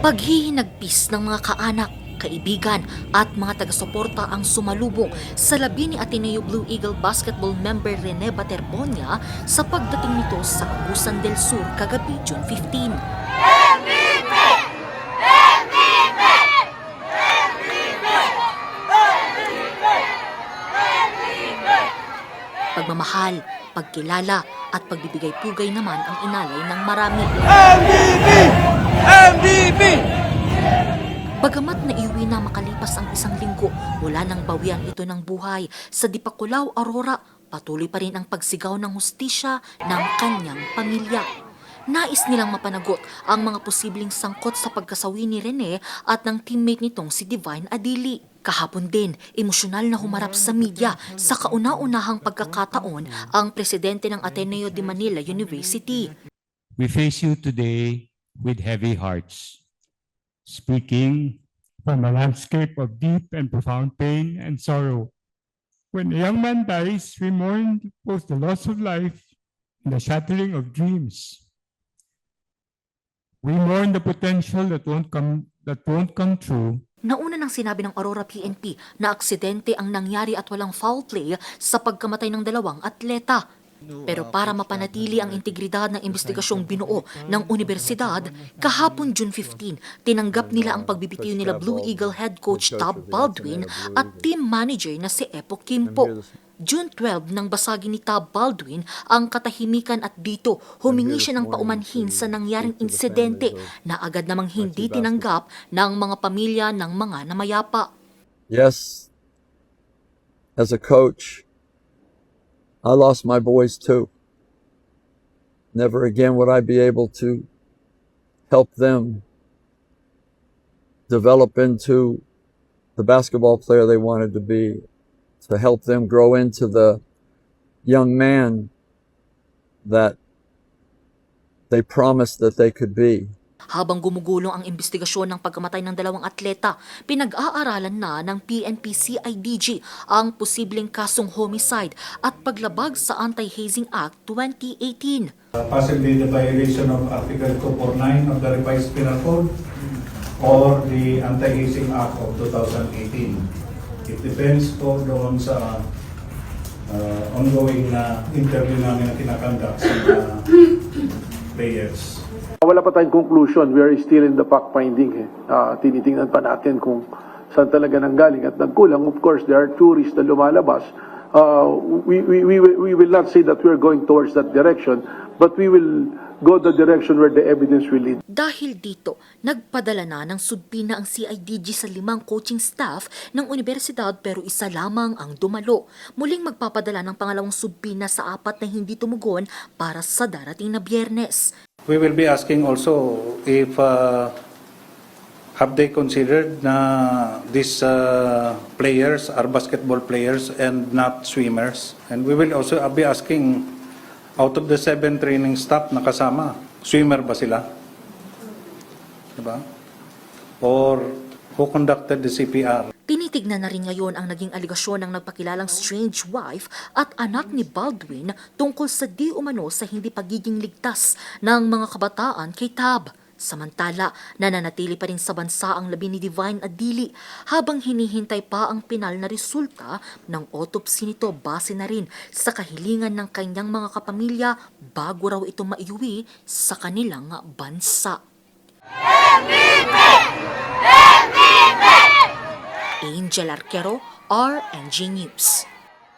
Paghihinagpis ng mga kaanak, kaibigan at mga taga-suporta ang sumalubong sa labi ni Ateneo Blue Eagle basketball member Rene Baterbonia sa pagdating nito sa Agusan del Sur kagabi June 15. Pagmamahal, pagkilala at pagbibigay-pugay naman ang inalay ng marami. MVP! MVP! Bagamat naiuwi na makalipas ang isang linggo, wala nang bawian ito ng buhay. Sa Dipakulaw, Aurora, patuloy pa rin ang pagsigaw ng hustisya ng kanyang pamilya. Nais nilang mapanagot ang mga posibleng sangkot sa pagkasawi ni Rene at ng teammate nitong si Divine Adili. Kahapon din, emosyonal na humarap sa media sa kauna-unahang pagkakataon ang presidente ng Ateneo de Manila University. We face you today with heavy hearts, speaking from a landscape of deep and profound pain and sorrow. When a young man dies, we mourn both the loss of life and the shattering of dreams. We mourn the potential that won't come true. Nauna nang sinabi ng Aurora PNP na aksidente ang nangyari at walang foul play sa pagkamatay ng dalawang atleta. Pero para mapanatili ang integridad ng investigasyong binuo ng universidad, kahapon June 15, tinanggap nila ang pagbibitiw nila Blue Eagle head coach Tab Baldwin at team manager na si Epo Kimpo. June 12 nang basagin ni Tab Baldwin ang katahimikan at dito humingi siya ng paumanhin sa nangyaring insidente na agad namang hindi tinanggap ng mga pamilya ng mga namayapa. Yes, as a coach, I lost my boys too. Never again would I be able to help them develop into the basketball player they wanted to be, to help them grow into the young man that they promised that they could be. Habang gumugulong ang investigasyon ng pagkamatay ng dalawang atleta, pinag-aaralan na ng PNP-CIDG ang posibleng kasong homicide at paglabag sa Anti-Hazing Act 2018. Possibly the violation of Article 249 of the Revised Penal Code or the Anti-Hazing Act of 2018. It depends po doon sa ongoing na interview namin na kinakandak sa players. Wala pa tayong conclusion. We are still in the fact-finding. Tinitingnan pa natin kung saan talaga nanggaling at nagkulang. Of course, there are tourists na lumalabas. We will not say that we are going towards that direction, but we will go the direction where the evidence will lead. Dahil dito, nagpadala na ng sudpina ang CIDG sa 5 coaching staff ng universidad pero isa lamang ang dumalo. Muling magpapadala ng pangalawang sudpina sa 4 na hindi tumugon para sa darating na Biyernes. We will be asking also if have they considered na these players are basketball players and not swimmers. And we will also be asking out of the 7 training staff na kasama, swimmer ba sila? Diba? Or who conducted the CPR? Tinitignan na rin ngayon ang naging aligasyon ng nagpakilalang strange wife at anak ni Baldwin tungkol sa di umano sa hindi pagiging ligtas ng mga kabataan kay Tab. Samantala, nananatili pa rin sa bansa ang labi ni Divine Adili habang hinihintay pa ang pinal na resulta ng autopsy nito base na rin sa kahilingan ng kanyang mga kapamilya bago raw ito maiuwi sa kanilang bansa. Angel Arquero, RNG News.